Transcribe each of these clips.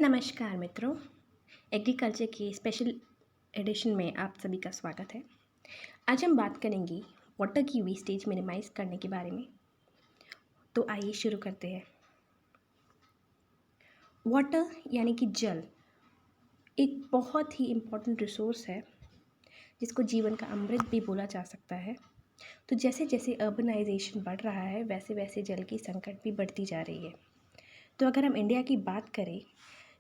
नमस्कार मित्रों। एग्रीकल्चर के स्पेशल एडिशन में आप सभी का स्वागत है। आज हम बात करेंगे वाटर की वेस्टेज मिनिमाइज़ करने के बारे में। तो आइए शुरू करते हैं। वाटर यानी कि जल एक बहुत ही इम्पोर्टेंट रिसोर्स है जिसको जीवन का अमृत भी बोला जा सकता है। तो जैसे जैसे अर्बनाइजेशन बढ़ रहा है वैसे वैसे जल की संकट भी बढ़ती जा रही है। तो अगर हम इंडिया की बात करें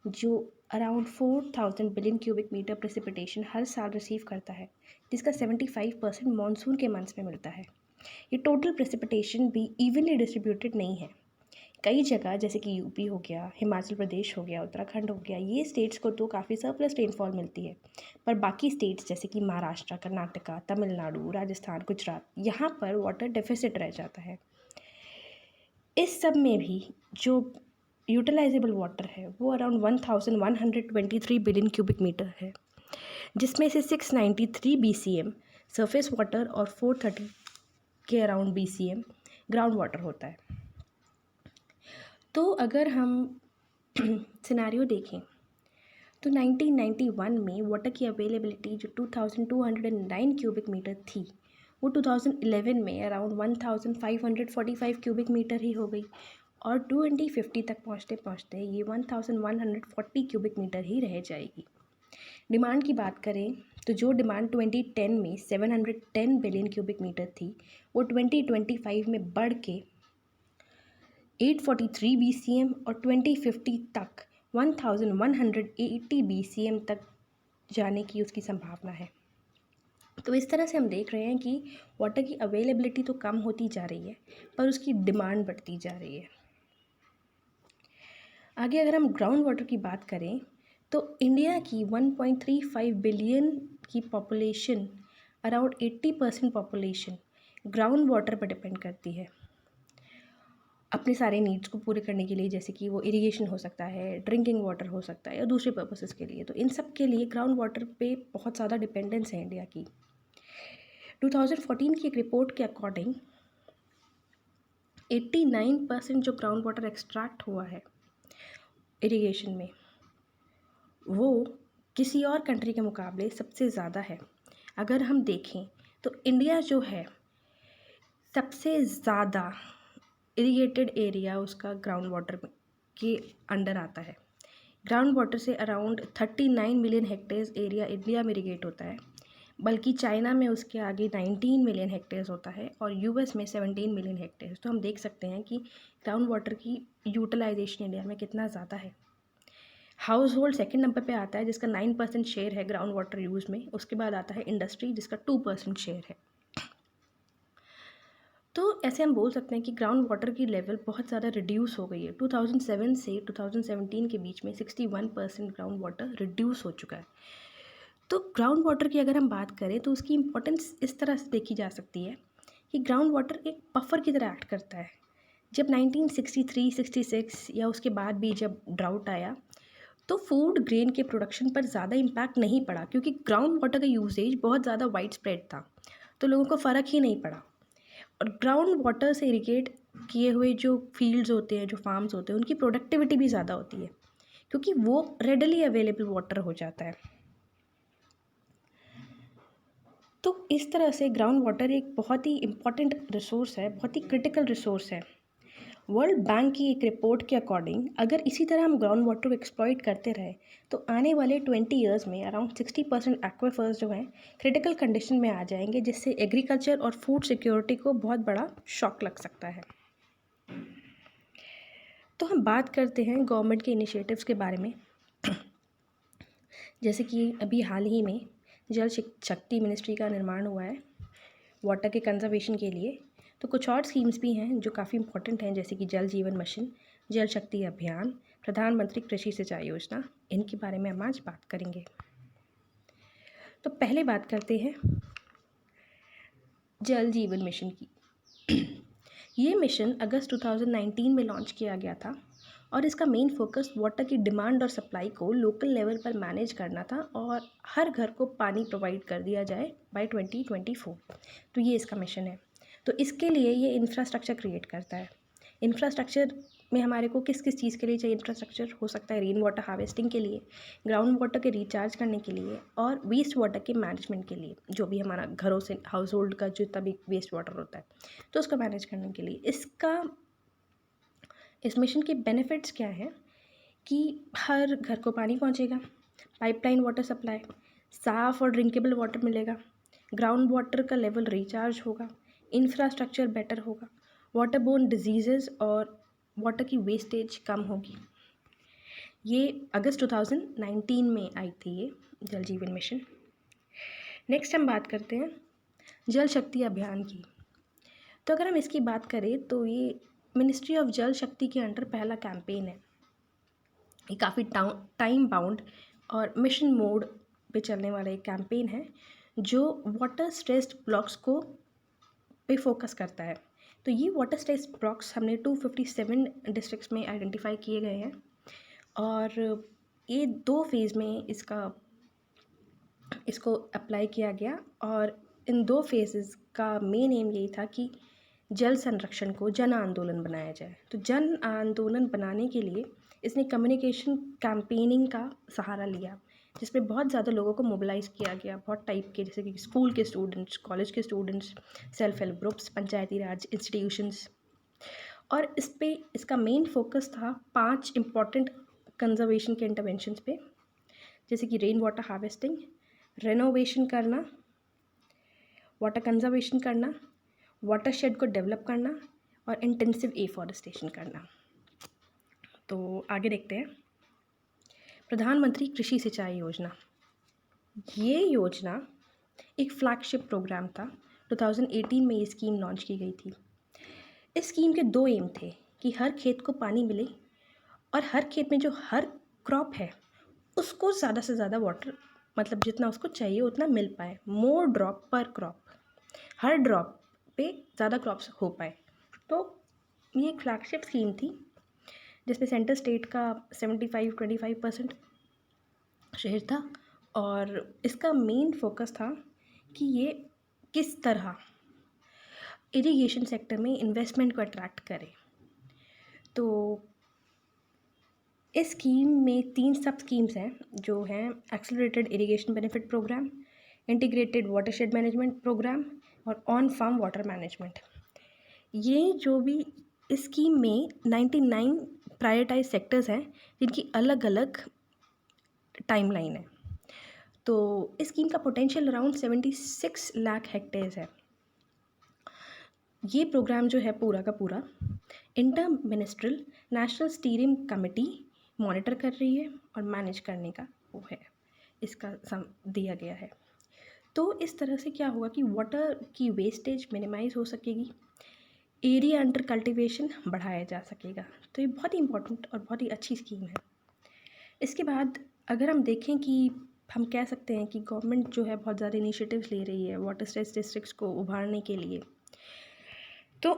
जो around 4000 billion cubic metre precipitation हर साल रिसीव करता है, जिसका 75% मानसून के मंथ्स में मिलता है। ये टोटल प्रेसिपिटेशन भी इवनली डिस्ट्रीब्यूटेड नहीं है। कई जगह जैसे कि यूपी हो गया, हिमाचल प्रदेश हो गया, उत्तराखंड हो गया, ये स्टेट्स को तो काफ़ी सरप्लस रेनफॉल मिलती है। पर बाकी स्टेट्स जैसे कि महाराष्ट्र, कर्नाटका, तमिलनाडु, राजस्थान, गुजरात, यहाँ पर वाटर डेफिसिट रह जाता है। इस सब में भी जो यूटिलाइजेबल वाटर है वो अराउंड 1123 बिलियन क्यूबिक मीटर है, जिसमें से 693 BCM सरफेस वाटर और 430 के अराउंड BCM ग्राउंड वाटर होता है। तो अगर हम सिनेरियो देखें तो 1991 में वाटर की अवेलेबिलिटी जो 2209 क्यूबिक मीटर थी वो 2011 में अराउंड 1545 क्यूबिक मीटर ही हो गई और 2050 तक पहुँचते पहुँचते ये 1140 क्यूबिक मीटर ही रह जाएगी। डिमांड की बात करें तो जो डिमांड 2010 में 710 बिलियन क्यूबिक मीटर थी वो 2025 में बढ़ के 843 BCM और 2050 तक 1180 BCM तक जाने की उसकी संभावना है। तो इस तरह से हम देख रहे हैं कि वाटर की अवेलेबिलिटी तो कम होती जा रही है पर उसकी डिमांड बढ़ती जा रही है। आगे अगर हम ग्राउंड वाटर की बात करें तो इंडिया की 1.35 बिलियन की population, around 80% population ground water पर डिपेंड करती है अपने सारे नीड्स को पूरे करने के लिए, जैसे कि वो इरिगेशन हो सकता है, ड्रिंकिंग वाटर हो सकता है या दूसरे पर्पसेस के लिए। तो इन सब के लिए ग्राउंड वाटर पे बहुत ज़्यादा डिपेंडेंस है इंडिया की। 2014 की एक रिपोर्ट के अकॉर्डिंग 89% जो ग्राउंड वाटर एक्सट्रैक्ट हुआ है इरिगेशन में वो किसी और कंट्री के मुकाबले सबसे ज़्यादा है। अगर हम देखें तो इंडिया जो है सबसे ज़्यादा इरिगेटेड एरिया उसका ग्राउंड वाटर के अंडर आता है। ग्राउंड वाटर से around 39 million hectares area India में इरिगेट होता है, बल्कि चाइना में उसके आगे 19 मिलियन हेक्टेयर्स होता है और यूएस में 17 मिलियन हेक्टेयर्स। तो हम देख सकते हैं कि ग्राउंड वाटर की यूटिलाइजेशन इंडिया में कितना ज़्यादा है। हाउस होल्ड सेकेंड नंबर पे आता है जिसका 9% शेयर है ग्राउंड वाटर यूज़ में। उसके बाद आता है इंडस्ट्री जिसका 2% शेयर है। तो ऐसे हम बोल सकते हैं कि ग्राउंड वाटर की लेवल बहुत ज़्यादा रिड्यूस हो गई है। 2007 से 2017 के बीच में 61% ग्राउंड वाटर रिड्यूस हो चुका है। तो ग्राउंड वाटर की अगर हम बात करें तो उसकी इम्पोर्टेंस इस तरह से देखी जा सकती है कि ग्राउंड वाटर एक बफर की तरह एक्ट करता है। जब 1963-66 या उसके बाद भी जब ड्राउट आया तो फूड ग्रेन के प्रोडक्शन पर ज़्यादा इम्पैक्ट नहीं पड़ा, क्योंकि ग्राउंड वाटर का यूसेज बहुत ज़्यादा वाइड स्प्रेड था, तो लोगों को फ़र्क ही नहीं पड़ा। और ग्राउंड वाटर से इरिगेट किए हुए जो फील्ड्स होते हैं, जो फार्म्स होते हैं, उनकी प्रोडक्टिविटी भी ज़्यादा होती है क्योंकि वो रेडली अवेलेबल वाटर हो जाता है। तो इस तरह से ग्राउंड वाटर एक बहुत ही इम्पॉर्टेंट रिसोर्स है, बहुत ही क्रिटिकल रिसोर्स है। वर्ल्ड बैंक की एक रिपोर्ट के अकॉर्डिंग अगर इसी तरह हम ग्राउंड वाटर को एक्सप्लॉइट करते रहे तो आने वाले 20 ईयर्स में अराउंड 60% एक्वाफर्स जो हैं क्रिटिकल कंडीशन में आ जाएंगे, जिससे एग्रीकल्चर और फूड सिक्योरिटी को बहुत बड़ा शॉक लग सकता है। तो हम बात करते हैं गवर्नमेंट के इनिशिएटिव्स के बारे में। जैसे कि अभी हाल ही में जल शक्ति मिनिस्ट्री का निर्माण हुआ है वाटर के कंजर्वेशन के लिए। तो कुछ और स्कीम्स भी हैं जो काफ़ी इंपॉर्टेंट हैं, जैसे कि जल जीवन मिशन, जल शक्ति अभियान, प्रधानमंत्री कृषि सिंचाई योजना। इनके बारे में हम आज बात करेंगे। तो पहले बात करते हैं जल जीवन मिशन की। ये मिशन अगस्त 2019 में लॉन्च किया गया था और इसका मेन फोकस वाटर की डिमांड और सप्लाई को लोकल लेवल पर मैनेज करना था और हर घर को पानी प्रोवाइड कर दिया जाए बाय 2024। तो ये इसका मिशन है। तो इसके लिए ये इंफ्रास्ट्रक्चर क्रिएट करता है। इंफ्रास्ट्रक्चर में हमारे को किस किस चीज़ के लिए चाहिए इंफ्रास्ट्रक्चर, हो सकता है रेन वाटर हार्वेस्टिंग के लिए, ग्राउंड वाटर के रिचार्ज करने के लिए और वेस्ट वाटर के मैनेजमेंट के लिए, जो भी हमारा घरों से हाउस होल्ड का जितना भी वेस्ट वाटर होता है तो उसका मैनेज करने के लिए। इस मिशन के बेनिफिट्स क्या हैं कि हर घर को पानी पहुंचेगा, पाइपलाइन वाटर सप्लाई, साफ़ और ड्रिंकेबल वाटर मिलेगा, ग्राउंड वाटर का लेवल रिचार्ज होगा, इंफ्रास्ट्रक्चर बेटर होगा, वाटर बोर्न डिजीज़ और वाटर की वेस्टेज कम होगी। ये अगस्त 2019 में आई थी ये जल जीवन मिशन। नेक्स्ट हम बात करते हैं जल शक्ति अभियान की। तो अगर हम इसकी बात करें तो ये मिनिस्ट्री ऑफ जल शक्ति के अंडर पहला कैंपेन है। ये काफ़ी टाइम बाउंड और मिशन मोड पे चलने वाला एक कैंपेन है जो वाटर स्ट्रेस्ड ब्लॉक्स को पे फोकस करता है। तो ये वाटर स्ट्रेस्ड ब्लॉक्स हमने 257 डिस्ट्रिक्ट्स में आइडेंटिफाई किए गए हैं और ये 2 फेज़ में इसको अप्लाई किया गया और इन 2 फेजेस का मेन एम यही था कि जल संरक्षण को जन आंदोलन बनाया जाए। तो जन आंदोलन बनाने के लिए इसने कम्युनिकेशन कैंपेनिंग का सहारा लिया, जिसमें बहुत ज़्यादा लोगों को मोबिलाइज़ किया गया, बहुत टाइप के, जैसे कि स्कूल के स्टूडेंट्स, कॉलेज के स्टूडेंट्स, सेल्फ हेल्प ग्रुप्स, पंचायती राज इंस्टीट्यूशंस। और इसका मेन फोकस था 5 इम्पॉर्टेंट कंजर्वेशन के इंटरवेंशंस पे, जैसे कि रेन वाटर हार्वेस्टिंग, रेनोवेशन करना, वाटर कंजर्वेशन करना, वाटर शेड को डेवलप करना और इंटेंसिव एफॉरेस्टेशन करना। तो आगे देखते हैं प्रधानमंत्री कृषि सिंचाई योजना। ये योजना एक फ्लैगशिप प्रोग्राम था। 2018 में ये स्कीम लॉन्च की गई थी। इस स्कीम के 2 एम थे कि हर खेत को पानी मिले और हर खेत में जो हर क्रॉप है उसको ज़्यादा से ज़्यादा वाटर, मतलब जितना उसको चाहिए उतना मिल पाए, मोर ड्रॉप पर क्रॉप, हर ड्रॉप पे ज़्यादा क्रॉप्स हो पाए। तो ये एक फ्लैगशिप स्कीम थी जिसमें सेंटर स्टेट का 75-25% शेयर था और इसका मेन फोकस था कि ये किस तरह इरिगेशन सेक्टर में इन्वेस्टमेंट को अट्रैक्ट करे। तो इस स्कीम में 3 सब स्कीम्स हैं जो हैं accelerated irrigation benefit programme, integrated watershed management programme और ऑन फार्म वाटर मैनेजमेंट। ये जो भी इस स्कीम में 99 प्रायोरिटाइज सेक्टर्स हैं जिनकी अलग अलग टाइमलाइन है। तो इस स्कीम का पोटेंशियल अराउंड 76 लाख हेक्टेयर्स है। ये प्रोग्राम जो है पूरा का पूरा inter minstrel national steering committee monitor कर रही है और मैनेज करने का वो है, इसका दिया गया है। तो इस तरह से क्या होगा कि वाटर की वेस्टेज मिनिमाइज़ हो सकेगी, एरिया अंडर कल्टीवेशन बढ़ाया जा सकेगा। तो ये बहुत ही इंपॉर्टेंट और बहुत ही अच्छी स्कीम है। इसके बाद अगर हम देखें कि हम कह सकते हैं कि गवर्नमेंट जो है बहुत ज़्यादा इनिशिएटिव्स ले रही है वाटर स्ट्रेस डिस्ट्रिक्ट्स को उभारने के लिए। तो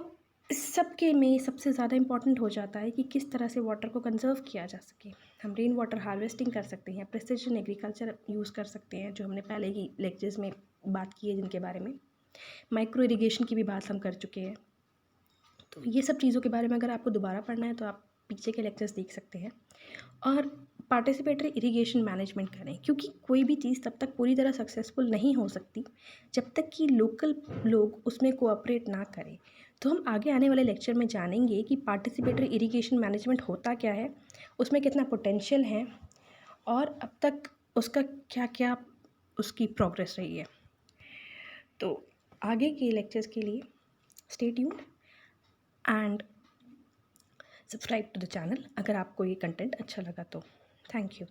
इस सब के में सबसे ज़्यादा इम्पॉर्टेंट हो जाता है कि किस तरह से वाटर को कंजर्व किया जा सके। हम रेन वाटर हार्वेस्टिंग कर सकते हैं, प्रिसिजन एग्रीकल्चर यूज़ कर सकते हैं, जो हमने पहले ही लेक्चर्स में बात की है जिनके बारे में। माइक्रो इरिगेशन की भी बात हम कर चुके हैं। तो ये सब चीज़ों के बारे में अगर आपको दोबारा पढ़ना है तो आप पीछे के लेक्चर्स देख सकते हैं और पार्टिसिपेटरी इरिगेशन मैनेजमेंट करें, क्योंकि कोई भी चीज़ तब तक पूरी तरह सक्सेसफुल नहीं हो सकती जब तक कि लोकल लोग उसमें कोऑपरेट ना करें। तो हम आगे आने वाले लेक्चर में जानेंगे कि पार्टिसिपेटरी इरिगेशन मैनेजमेंट होता क्या है, उसमें कितना पोटेंशियल है और अब तक उसका क्या क्या उसकी प्रोग्रेस रही है। तो आगे के लेक्चर्स के लिए stay tuned and subscribe to the channel अगर आपको ये कंटेंट अच्छा लगा तो। Thank you.